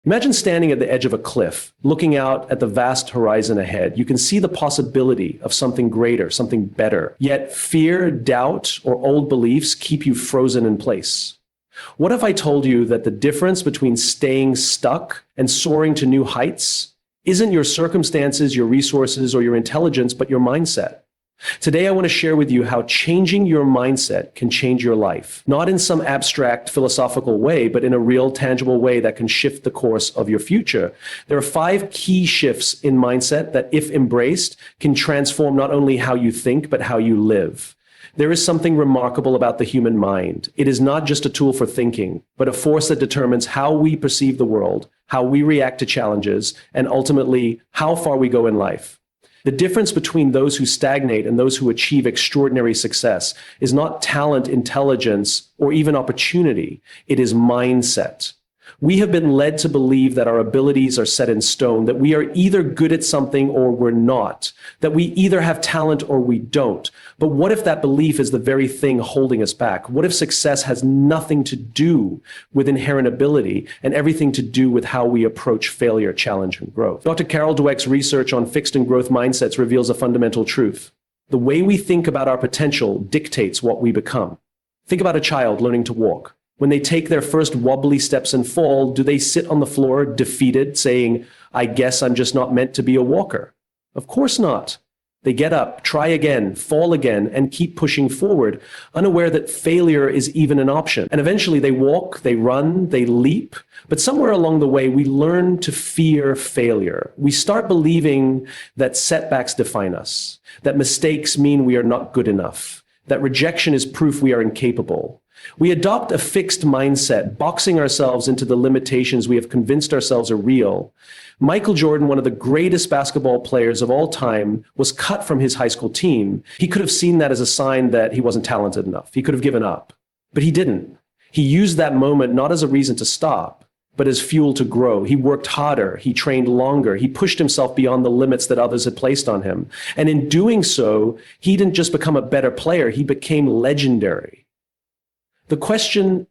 Imagine standing at the edge of a cliff, looking out at the vast horizon ahead. You can see the possibility of something greater, something better. Yet fear, doubt, or old beliefs keep you frozen in place. What if I told you that the difference between staying stuck and soaring to new heights isn't your circumstances, your resources, or your intelligence, but your mindset? Today, I want to share with you how changing your mindset can change your life. Not in some abstract philosophical way, but in a real, tangible way that can shift the course of your future. There are 5 key shifts in mindset that, if embraced, can transform not only how you think, but how you live. There is something remarkable about the human mind. It is not just a tool for thinking, but a force that determines how we perceive the world, how we react to challenges, and ultimately, how far we go in life. The difference between those who stagnate and those who achieve extraordinary success is not talent, intelligence, or even opportunity. It is mindset. We have been led to believe that our abilities are set in stone, that we are either good at something or we're not, that we either have talent or we don't. But what if that belief is the very thing holding us back? What if success has nothing to do with inherent ability and everything to do with how we approach failure, challenge, and growth? Dr. Carol Dweck's research on fixed and growth mindsets reveals a fundamental truth. The way we think about our potential dictates what we become. Think about a child learning to walk. When they take their first wobbly steps and fall, do they sit on the floor defeated, saying, "I guess I'm just not meant to be a walker"? Of course not. They get up, try again, fall again, and keep pushing forward, unaware that failure is even an option. And eventually they walk, they run, they leap. But somewhere along the way, we learn to fear failure. We start believing that setbacks define us, that mistakes mean we are not good enough, that rejection is proof we are incapable. We adopt a fixed mindset, boxing ourselves into the limitations we have convinced ourselves are real. Michael Jordan, one of the greatest basketball players of all time, was cut from his high school team. He could have seen that as a sign that he wasn't talented enough. He could have given up, but he didn't. He used that moment not as a reason to stop, but as fuel to grow. He worked harder, he trained longer, he pushed himself beyond the limits that others had placed on him. And in doing so, he didn't just become a better player, he became legendary. The question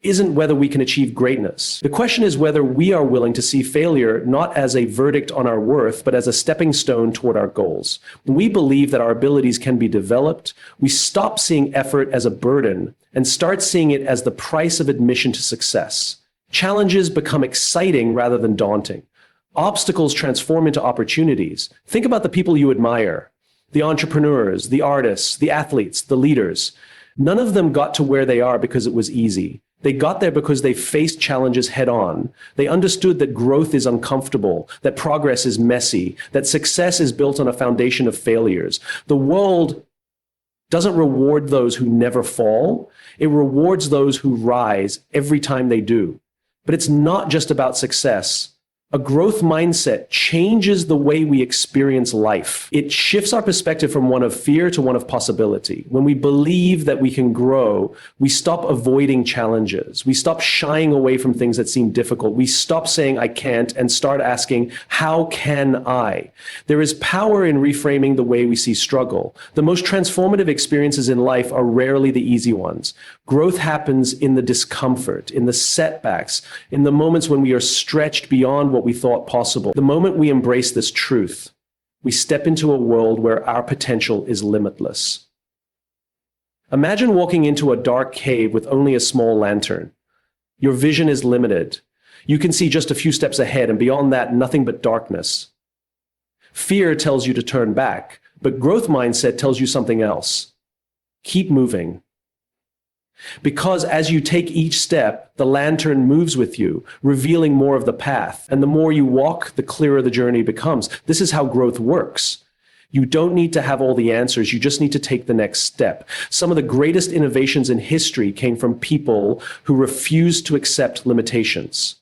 isn't whether we can achieve greatness. The question is whether we are willing to see failure not as a verdict on our worth, but as a stepping stone toward our goals. When we believe that our abilities can be developed, we stop seeing effort as a burden and start seeing it as the price of admission to success. Challenges become exciting rather than daunting. Obstacles transform into opportunities. Think about the people you admire, the entrepreneurs, the artists, the athletes, the leaders. None of them got to where they are because it was easy. They got there because they faced challenges head on. They understood that growth is uncomfortable, that progress is messy, that success is built on a foundation of failures. The world doesn't reward those who never fall. It rewards those who rise every time they do. But it's not just about success. A growth mindset changes the way we experience life. It shifts our perspective from one of fear to one of possibility. When we believe that we can grow, we stop avoiding challenges. We stop shying away from things that seem difficult. We stop saying, "I can't," and start asking, "How can I?" There is power in reframing the way we see struggle. The most transformative experiences in life are rarely the easy ones. Growth happens in the discomfort, in the setbacks, in the moments when we are stretched beyond what we thought possible. The moment we embrace this truth, we step into a world where our potential is limitless. Imagine walking into a dark cave with only a small lantern. Your vision is limited. You can see just a few steps ahead, and beyond that, nothing but darkness. Fear tells you to turn back, but growth mindset tells you something else. Keep moving. Because as you take each step, the lantern moves with you, revealing more of the path. And the more you walk, the clearer the journey becomes. This is how growth works. You don't need to have all the answers. You just need to take the next step. Some of the greatest innovations in history came from people who refused to accept limitations.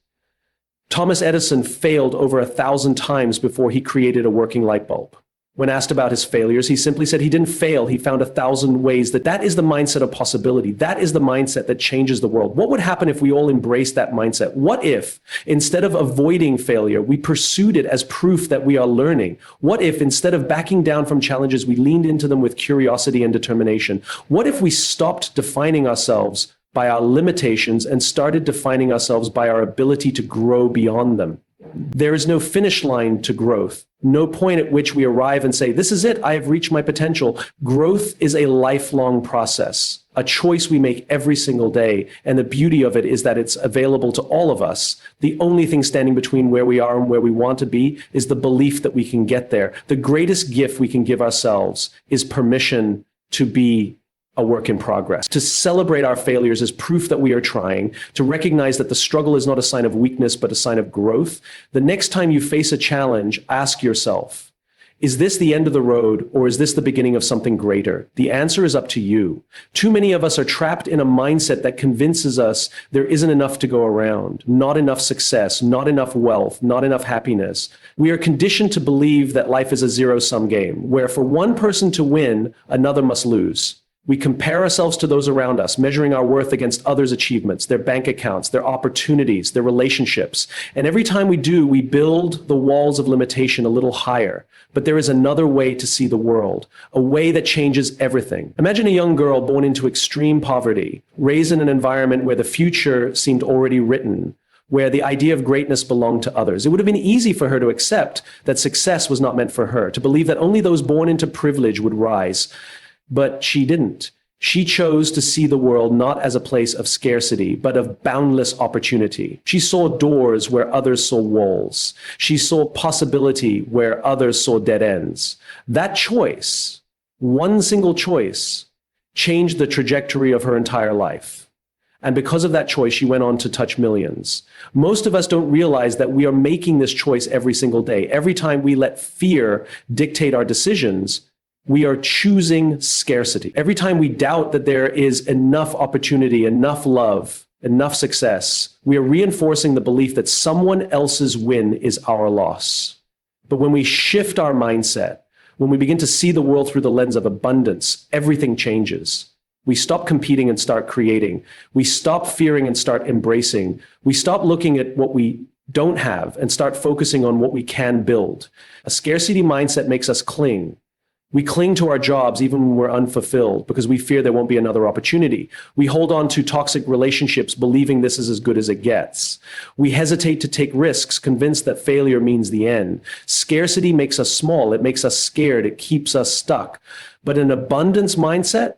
Thomas Edison failed over 1,000 times before he created a working light bulb. When asked about his failures, he simply said he didn't fail. He found 1,000 ways. That is the mindset of possibility. That is the mindset that changes the world. What would happen if we all embraced that mindset? What if, instead of avoiding failure, we pursued it as proof that we are learning? What if, instead of backing down from challenges, we leaned into them with curiosity and determination? What if we stopped defining ourselves by our limitations and started defining ourselves by our ability to grow beyond them. There is no finish line to growth, no point at which we arrive and say, this is it, I have reached my potential. Growth is a lifelong process, a choice we make every single day. And the beauty of it is that it's available to all of us. The only thing standing between where we are and where we want to be is the belief that we can get there. The greatest gift we can give ourselves is permission to be a work in progress, to celebrate our failures as proof that we are trying, to recognize that the struggle is not a sign of weakness, but a sign of growth. The next time you face a challenge, ask yourself, is this the end of the road, or is this the beginning of something greater? The answer is up to you. Too many of us are trapped in a mindset that convinces us there isn't enough to go around, not enough success, not enough wealth, not enough happiness. We are conditioned to believe that life is a zero-sum game, where for one person to win, another must lose. We compare ourselves to those around us, measuring our worth against others' achievements, their bank accounts, their opportunities, their relationships. And every time we do, we build the walls of limitation a little higher. But there is another way to see the world, a way that changes everything. Imagine a young girl born into extreme poverty, raised in an environment where the future seemed already written, where the idea of greatness belonged to others. It would have been easy for her to accept that success was not meant for her, to believe that only those born into privilege would rise. But she didn't. She chose to see the world not as a place of scarcity, but of boundless opportunity. She saw doors where others saw walls. She saw possibility where others saw dead ends. That choice, one single choice, changed the trajectory of her entire life. And because of that choice, she went on to touch millions. Most of us don't realize that we are making this choice every single day. Every time we let fear dictate our decisions, we are choosing scarcity. Every time we doubt that there is enough opportunity, enough love, enough success, we are reinforcing the belief that someone else's win is our loss. But when we shift our mindset, when we begin to see the world through the lens of abundance, everything changes. We stop competing and start creating. We stop fearing and start embracing. We stop looking at what we don't have and start focusing on what we can build. A scarcity mindset makes us cling. We cling to our jobs even when we're unfulfilled because we fear there won't be another opportunity. We hold on to toxic relationships believing this is as good as it gets. We hesitate to take risks, convinced that failure means the end. Scarcity makes us small. It makes us scared. It keeps us stuck. But an abundance mindset,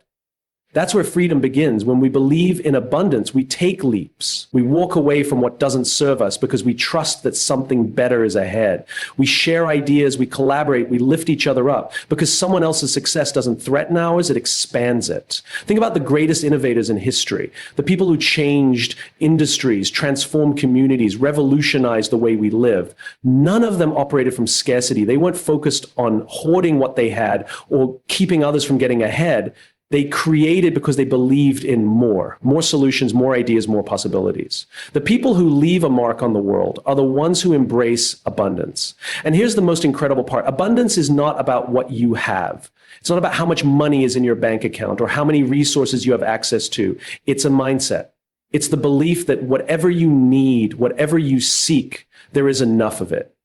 that's where freedom begins. When we believe in abundance, we take leaps. We walk away from what doesn't serve us because we trust that something better is ahead. We share ideas, we collaborate, we lift each other up because someone else's success doesn't threaten ours, it expands it. Think about the greatest innovators in history, the people who changed industries, transformed communities, revolutionized the way we live. None of them operated from scarcity. They weren't focused on hoarding what they had or keeping others from getting ahead. They created because they believed in more solutions, more ideas, more possibilities. The people who leave a mark on the world are the ones who embrace abundance. And here's the most incredible part. Abundance is not about what you have. It's not about how much money is in your bank account or how many resources you have access to. It's a mindset. It's the belief that whatever you need, whatever you seek, there is enough of it.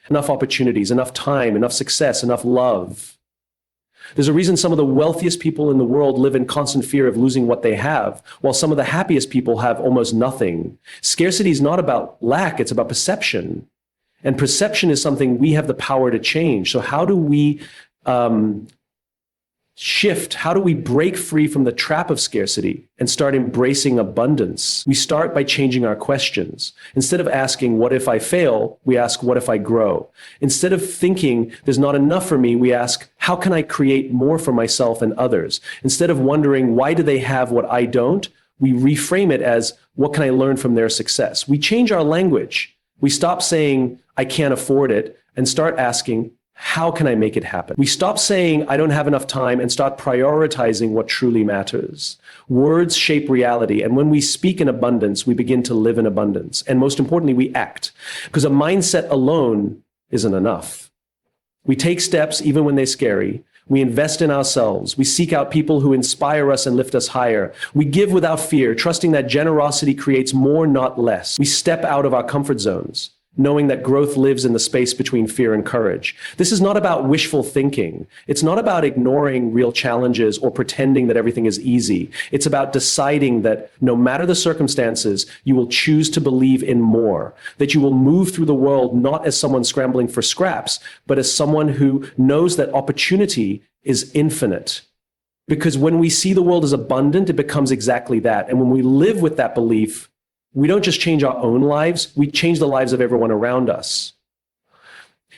Enough opportunities, enough time, enough success, enough love. There's a reason some of the wealthiest people in the world live in constant fear of losing what they have, while some of the happiest people have almost nothing. Scarcity is not about lack, it's about perception. And perception is something we have the power to change. So how do we shift? How do we break free from the trap of scarcity and start embracing abundance? We start by changing our questions. Instead of asking, what if I fail? We ask, what if I grow? Instead of thinking, there's not enough for me, we ask, how can I create more for myself and others? Instead of wondering, why do they have what I don't? We reframe it as, what can I learn from their success? We change our language. We stop saying, I can't afford it, and start asking, how can I make it happen? We stop saying, I don't have enough time, and start prioritizing what truly matters. Words shape reality, and when we speak in abundance, we begin to live in abundance. And most importantly, we act, because a mindset alone isn't enough. We take steps even when they're scary. We invest in ourselves. We seek out people who inspire us and lift us higher. We give without fear, trusting that generosity creates more, not less. We step out of our comfort zones. knowing that growth lives in the space between fear and courage. This is not about wishful thinking. It's not about ignoring real challenges or pretending that everything is easy. It's about deciding that no matter the circumstances, you will choose to believe in more, that you will move through the world not as someone scrambling for scraps, but as someone who knows that opportunity is infinite. Because when we see the world as abundant, it becomes exactly that. And when we live with that belief, we don't just change our own lives, we change the lives of everyone around us.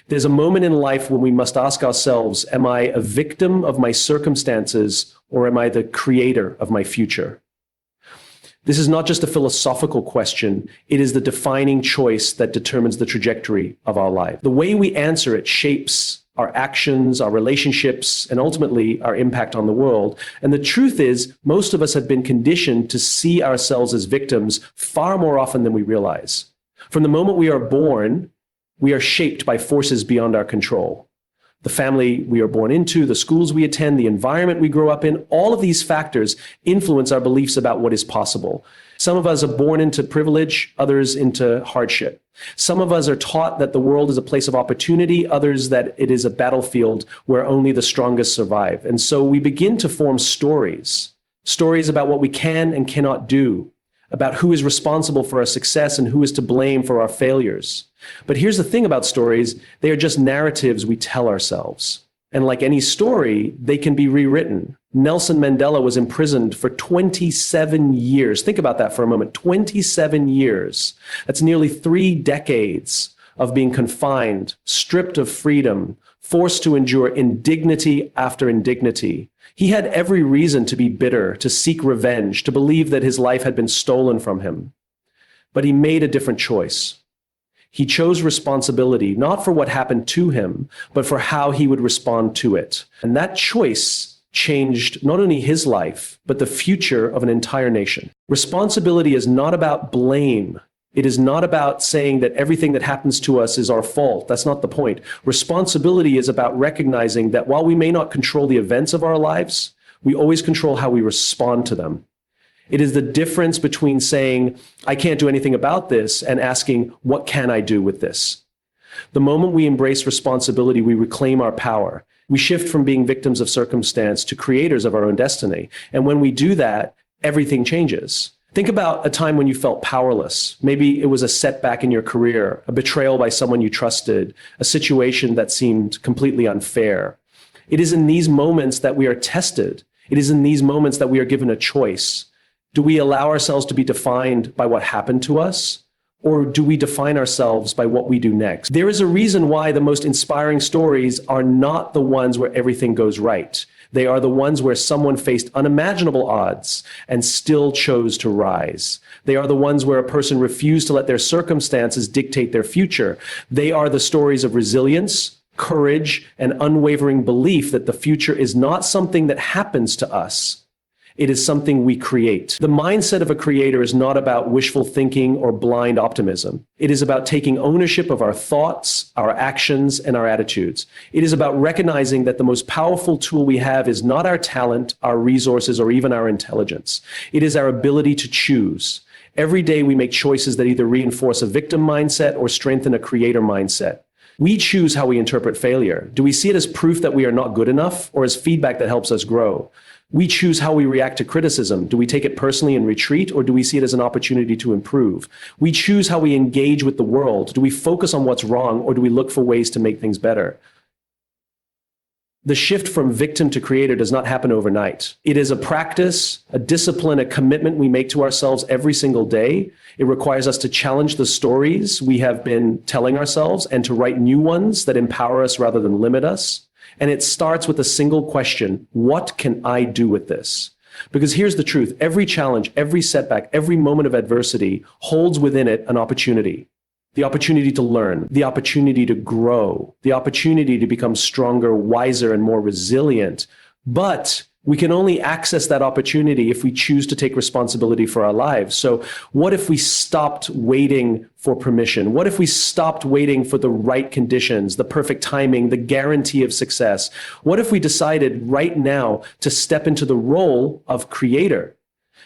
There's a moment in life when we must ask ourselves, am I a victim of my circumstances or am I the creator of my future? This is not just a philosophical question, it is the defining choice that determines the trajectory of our life. The way we answer it shapes our actions, our relationships, and ultimately our impact on the world. And the truth is, most of us have been conditioned to see ourselves as victims far more often than we realize. From the moment we are born, we are shaped by forces beyond our control. The family we are born into, the schools we attend, the environment we grow up in, all of these factors influence our beliefs about what is possible. Some of us are born into privilege, others into hardship. Some of us are taught that the world is a place of opportunity, others that it is a battlefield where only the strongest survive. And so we begin to form stories about what we can and cannot do, about who is responsible for our success and who is to blame for our failures. But here's the thing about stories, they are just narratives we tell ourselves. And like any story, they can be rewritten. Nelson Mandela was imprisoned for 27 years. Think about that for a moment. 27 years. That's nearly 3 decades of being confined, stripped of freedom, forced to endure indignity after indignity. He had every reason to be bitter, to seek revenge, to believe that his life had been stolen from him. But he made a different choice. He chose responsibility, not for what happened to him, but for how he would respond to it. And that choice changed not only his life, but the future of an entire nation. Responsibility is not about blame. It is not about saying that everything that happens to us is our fault. That's not the point. Responsibility is about recognizing that while we may not control the events of our lives, we always control how we respond to them. It is the difference between saying, I can't do anything about this, and asking, what can I do with this? The moment we embrace responsibility, we reclaim our power. We shift from being victims of circumstance to creators of our own destiny. And when we do that, everything changes. Think about a time when you felt powerless. Maybe it was a setback in your career, a betrayal by someone you trusted, a situation that seemed completely unfair. It is in these moments that we are tested. It is in these moments that we are given a choice. Do we allow ourselves to be defined by what happened to us? Or do we define ourselves by what we do next? There is a reason why the most inspiring stories are not the ones where everything goes right. They are the ones where someone faced unimaginable odds and still chose to rise. They are the ones where a person refused to let their circumstances dictate their future. They are the stories of resilience, courage, and unwavering belief that the future is not something that happens to us. It is something we create. The mindset of a creator is not about wishful thinking or blind optimism. It is about taking ownership of our thoughts, our actions, and our attitudes. It is about recognizing that the most powerful tool we have is not our talent, our resources, or even our intelligence. It is our ability to choose. Every day we make choices that either reinforce a victim mindset or strengthen a creator mindset. We choose how we interpret failure. Do we see it as proof that we are not good enough or as feedback that helps us grow? We choose how we react to criticism. Do we take it personally and retreat, or do we see it as an opportunity to improve? We choose how we engage with the world. Do we focus on what's wrong, or do we look for ways to make things better? The shift from victim to creator does not happen overnight. It is a practice, a discipline, a commitment we make to ourselves every single day. It requires us to challenge the stories we have been telling ourselves and to write new ones that empower us rather than limit us. And it starts with a single question: what can I do with this? Because here's the truth: every challenge, every setback, every moment of adversity holds within it an opportunity. The opportunity to learn, the opportunity to grow, the opportunity to become stronger, wiser, and more resilient. But we can only access that opportunity if we choose to take responsibility for our lives. So what if we stopped waiting for permission? What if we stopped waiting for the right conditions, the perfect timing, the guarantee of success? What if we decided right now to step into the role of creator?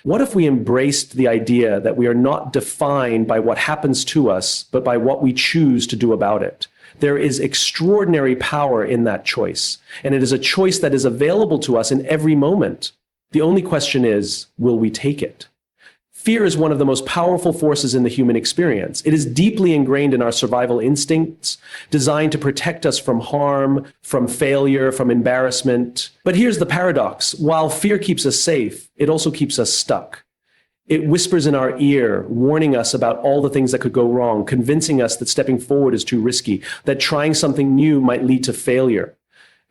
What if we embraced the idea that we are not defined by what happens to us, but by what we choose to do about it? There is extraordinary power in that choice, and it is a choice that is available to us in every moment. The only question is, will we take it? Fear is one of the most powerful forces in the human experience. It is deeply ingrained in our survival instincts, designed to protect us from harm, from failure, from embarrassment. But here's the paradox. While fear keeps us safe, it also keeps us stuck. It whispers in our ear, warning us about all the things that could go wrong, convincing us that stepping forward is too risky, that trying something new might lead to failure.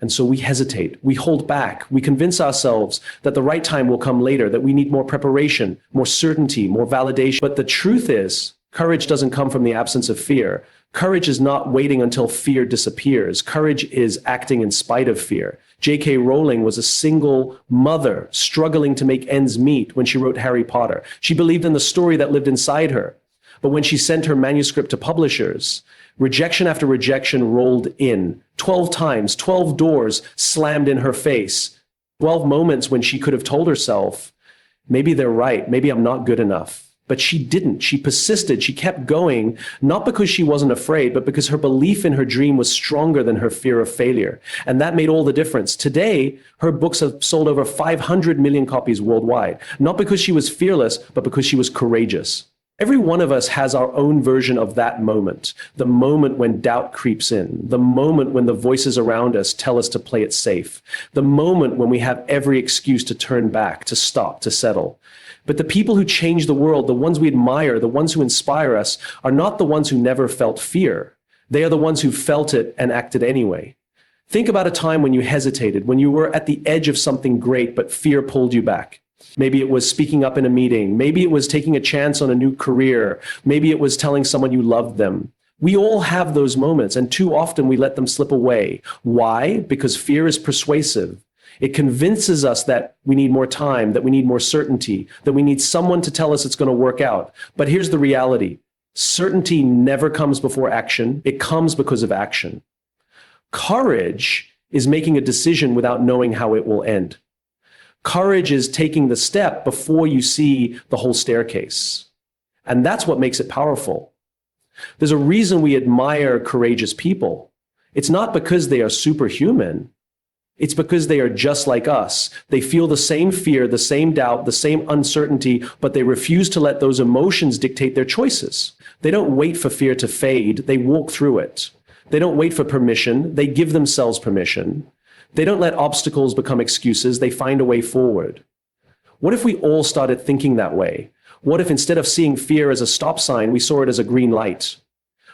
And so we hesitate, we hold back, we convince ourselves that the right time will come later, that we need more preparation, more certainty, more validation. But the truth is, courage doesn't come from the absence of fear. Courage is not waiting until fear disappears. Courage is acting in spite of fear. J.K. Rowling was a single mother struggling to make ends meet when she wrote Harry Potter. She believed in the story that lived inside her. But when she sent her manuscript to publishers, rejection after rejection rolled in. 12 times, 12 doors slammed in her face. 12 moments when she could have told herself, maybe they're right, maybe I'm not good enough. But she didn't. She persisted. She kept going, not because she wasn't afraid, but because her belief in her dream was stronger than her fear of failure. And that made all the difference. Today, her books have sold over 500 million copies worldwide, not because she was fearless, but because she was courageous. Every one of us has our own version of that moment, the moment when doubt creeps in, the moment when the voices around us tell us to play it safe, the moment when we have every excuse to turn back, to stop, to settle. But the people who change the world, the ones we admire, the ones who inspire us, are not the ones who never felt fear. They are the ones who felt it and acted anyway. Think about a time when you hesitated, when you were at the edge of something great, but fear pulled you back. Maybe it was speaking up in a meeting. Maybe it was taking a chance on a new career. Maybe it was telling someone you loved them. We all have those moments, and too often we let them slip away. Why? Because fear is persuasive. It convinces us that we need more time, that we need more certainty, that we need someone to tell us it's going to work out. But here's the reality. Certainty never comes before action. It comes because of action. Courage is making a decision without knowing how it will end. Courage is taking the step before you see the whole staircase. And that's what makes it powerful. There's a reason we admire courageous people. It's not because they are superhuman. It's because they are just like us. They feel the same fear, the same doubt, the same uncertainty, but they refuse to let those emotions dictate their choices. They don't wait for fear to fade. They walk through it. They don't wait for permission. They give themselves permission. They don't let obstacles become excuses. They find a way forward. What if we all started thinking that way? What if instead of seeing fear as a stop sign, we saw it as a green light?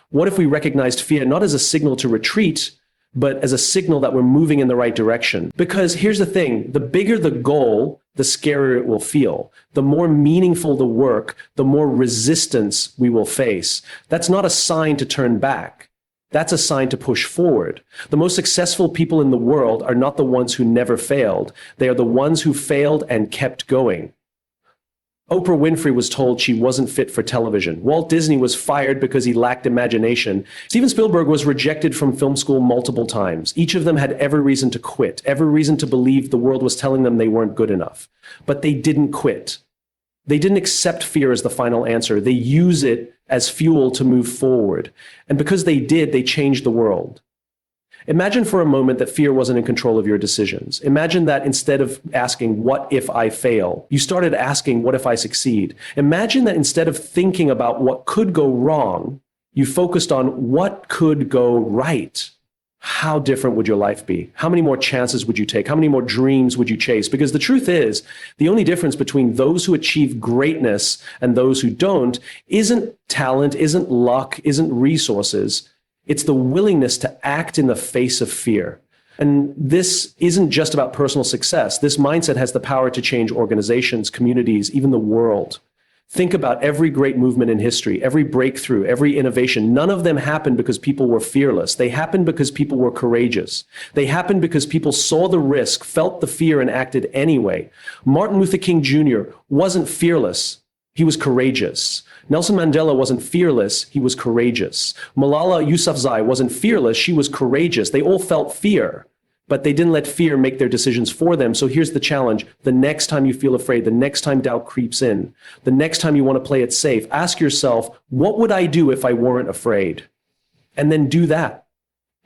What if we recognized fear not as a signal to retreat, but as a signal that we're moving in the right direction? Because here's the thing, the bigger the goal, the scarier it will feel. The more meaningful the work, the more resistance we will face. That's not a sign to turn back. That's a sign to push forward. The most successful people in the world are not the ones who never failed. They are the ones who failed and kept going. Oprah Winfrey was told she wasn't fit for television. Walt Disney was fired because he lacked imagination. Steven Spielberg was rejected from film school multiple times. Each of them had every reason to quit, every reason to believe the world was telling them they weren't good enough. But they didn't quit. They didn't accept fear as the final answer. They use it as fuel to move forward. And because they did, they changed the world. Imagine for a moment that fear wasn't in control of your decisions. Imagine that instead of asking, what if I fail, you started asking, what if I succeed? Imagine that instead of thinking about what could go wrong, you focused on what could go right. How different would your life be? How many more chances would you take? How many more dreams would you chase? Because the truth is, the only difference between those who achieve greatness and those who don't isn't talent, isn't luck, isn't resources. It's the willingness to act in the face of fear. And this isn't just about personal success. This mindset has the power to change organizations, communities, even the world. Think about every great movement in history, every breakthrough, every innovation. None of them happened because people were fearless. They happened because people were courageous. They happened because people saw the risk, felt the fear, and acted anyway. Martin Luther King Jr. wasn't fearless. He was courageous. Nelson Mandela wasn't fearless. He was courageous. Malala Yousafzai wasn't fearless. She was courageous. They all felt fear, but they didn't let fear make their decisions for them. So here's the challenge. The next time you feel afraid, the next time doubt creeps in, the next time you want to play it safe, ask yourself, what would I do if I weren't afraid? And then do that.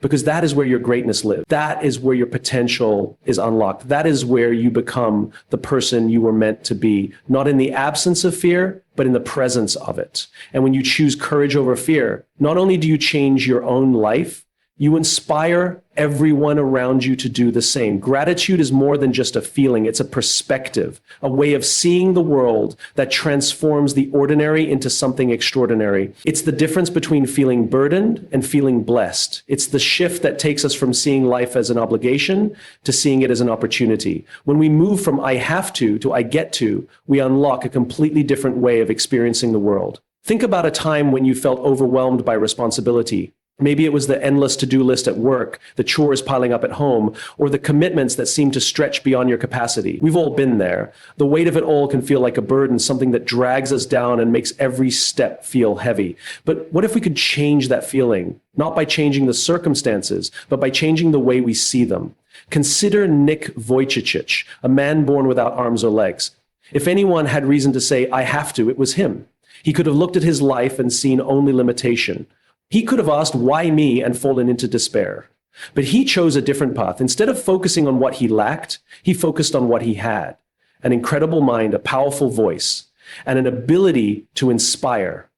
Because that is where your greatness lives. That is where your potential is unlocked. That is where you become the person you were meant to be, not in the absence of fear, but in the presence of it. And when you choose courage over fear, not only do you change your own life, you inspire everyone around you to do the same. Gratitude is more than just a feeling. It's a perspective, a way of seeing the world that transforms the ordinary into something extraordinary. It's the difference between feeling burdened and feeling blessed. It's the shift that takes us from seeing life as an obligation to seeing it as an opportunity. When we move from I have to I get to, we unlock a completely different way of experiencing the world. Think about a time when you felt overwhelmed by responsibility. Maybe it was the endless to-do list at work, the chores piling up at home, or the commitments that seem to stretch beyond your capacity. We've all been there. The weight of it all can feel like a burden, something that drags us down and makes every step feel heavy. But what if we could change that feeling? Not by changing the circumstances, but by changing the way we see them. Consider Nick Vujicic, a man born without arms or legs. If anyone had reason to say, I have to, it was him. He could have looked at his life and seen only limitation. He could have asked, why me, and fallen into despair. But he chose a different path. Instead of focusing on what he lacked, he focused on what he had. An incredible mind, a powerful voice, and an ability to inspire.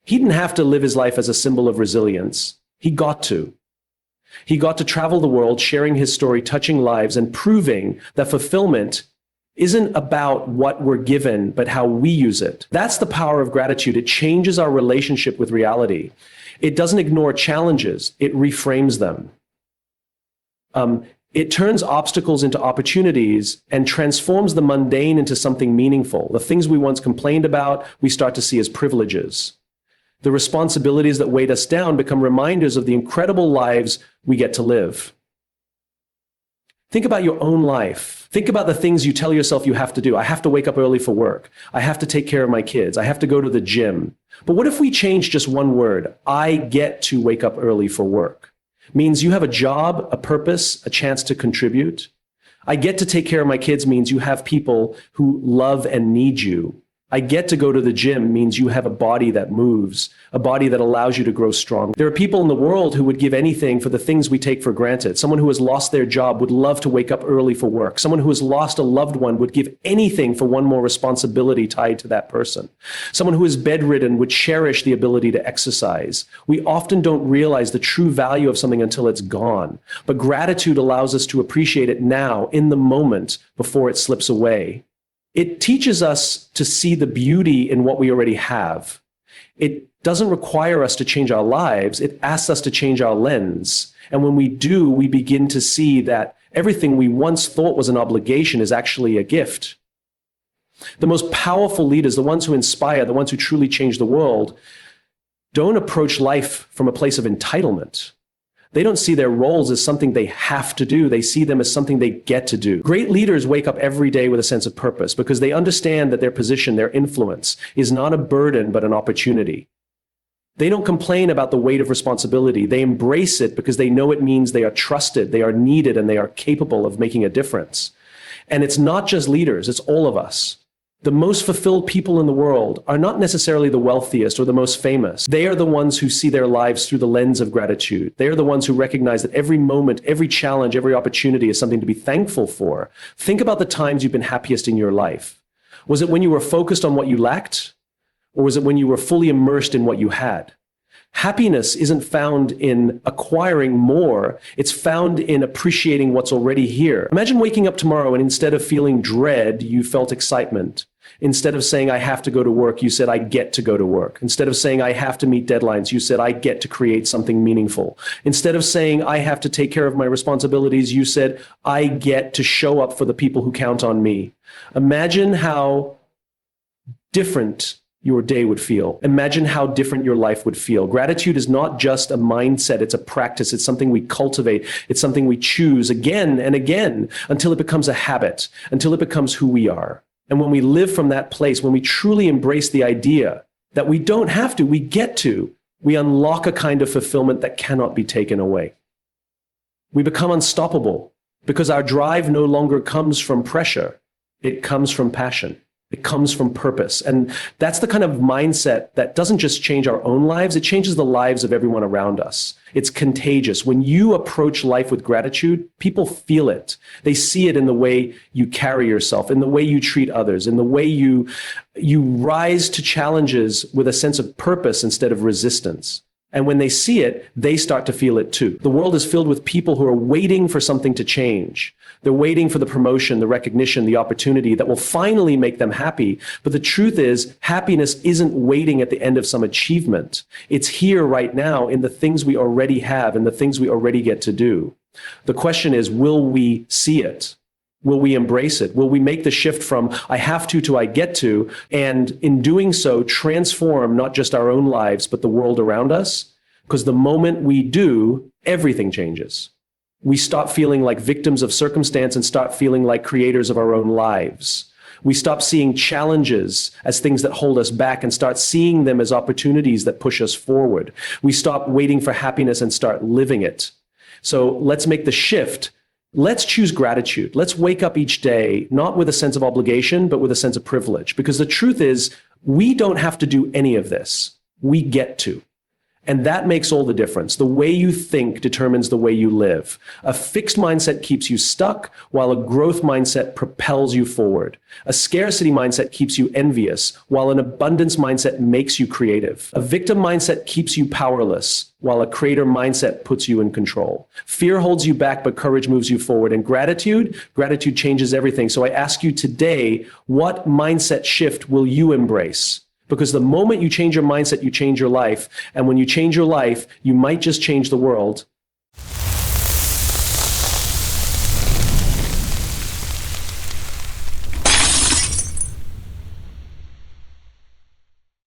He didn't have to live his life as a symbol of resilience. He got to. He got to travel the world, sharing his story, touching lives, and proving that fulfillment isn't about what we're given, but how we use it. That's the power of gratitude. It changes our relationship with reality. It doesn't ignore challenges, it reframes them. It turns obstacles into opportunities and transforms the mundane into something meaningful. The things we once complained about, we start to see as privileges. The responsibilities that weighed us down become reminders of the incredible lives we get to live. Think about your own life. Think about the things you tell yourself you have to do. I have to wake up early for work. I have to take care of my kids. I have to go to the gym. But what if we change just one word? I get to wake up early for work. Means you have a job, a purpose, a chance to contribute. I get to take care of my kids means you have people who love and need you. I get to go to the gym means you have a body that moves, a body that allows you to grow strong. There are people in the world who would give anything for the things we take for granted. Someone who has lost their job would love to wake up early for work. Someone who has lost a loved one would give anything for one more responsibility tied to that person. Someone who is bedridden would cherish the ability to exercise. We often don't realize the true value of something until it's gone. But gratitude allows us to appreciate it now, in the moment, before it slips away. It teaches us to see the beauty in what we already have. It doesn't require us to change our lives. It asks us to change our lens. And when we do, we begin to see that everything we once thought was an obligation is actually a gift. The most powerful leaders, the ones who inspire, the ones who truly change the world, don't approach life from a place of entitlement. They don't see their roles as something they have to do. They see them as something they get to do. Great leaders wake up every day with a sense of purpose because they understand that their position, their influence, is not a burden, but an opportunity. They don't complain about the weight of responsibility. They embrace it because they know it means they are trusted, they are needed, and they are capable of making a difference. And it's not just leaders, it's all of us. The most fulfilled people in the world are not necessarily the wealthiest or the most famous. They are the ones who see their lives through the lens of gratitude. They are the ones who recognize that every moment, every challenge, every opportunity is something to be thankful for. Think about the times you've been happiest in your life. Was it when you were focused on what you lacked? Or was it when you were fully immersed in what you had? Happiness isn't found in acquiring more. It's found in appreciating what's already here. Imagine waking up tomorrow and instead of feeling dread, you felt excitement. Instead of saying, I have to go to work, you said, I get to go to work. Instead of saying, I have to meet deadlines, you said, I get to create something meaningful. Instead of saying, I have to take care of my responsibilities, you said, I get to show up for the people who count on me. Imagine how different your day would feel. Imagine how different your life would feel. Gratitude is not just a mindset, it's a practice. It's something we cultivate. It's something we choose again and again until it becomes a habit, until it becomes who we are. And when we live from that place, when we truly embrace the idea that we don't have to, we get to, we unlock a kind of fulfillment that cannot be taken away. We become unstoppable because our drive no longer comes from pressure. It comes from passion. It comes from purpose. And that's the kind of mindset that doesn't just change our own lives, it changes the lives of everyone around us. It's contagious. When you approach life with gratitude, people feel it. They see it in the way you carry yourself, in the way you treat others, in the way you rise to challenges with a sense of purpose instead of resistance. And when they see it, they start to feel it too. The world is filled with people who are waiting for something to change. They're waiting for the promotion, the recognition, the opportunity that will finally make them happy. But the truth is, happiness isn't waiting at the end of some achievement. It's here right now in the things we already have and the things we already get to do. The question is, will we see it? Will we embrace it? Will we make the shift from I have to I get to, and in doing so, transform not just our own lives, but the world around us? Because the moment we do, everything changes. We stop feeling like victims of circumstance and start feeling like creators of our own lives. We stop seeing challenges as things that hold us back and start seeing them as opportunities that push us forward. We stop waiting for happiness and start living it. So let's make the shift. Let's choose gratitude. Let's wake up each day, not with a sense of obligation, but with a sense of privilege. Because the truth is, we don't have to do any of this. We get to. And that makes all the difference. The way you think determines the way you live. A fixed mindset keeps you stuck, while a growth mindset propels you forward. A scarcity mindset keeps you envious, while an abundance mindset makes you creative. A victim mindset keeps you powerless, while a creator mindset puts you in control. Fear holds you back, but courage moves you forward. And gratitude changes everything. So I ask you today, what mindset shift will you embrace? Because the moment you change your mindset, you change your life. And when you change your life, you might just change the world,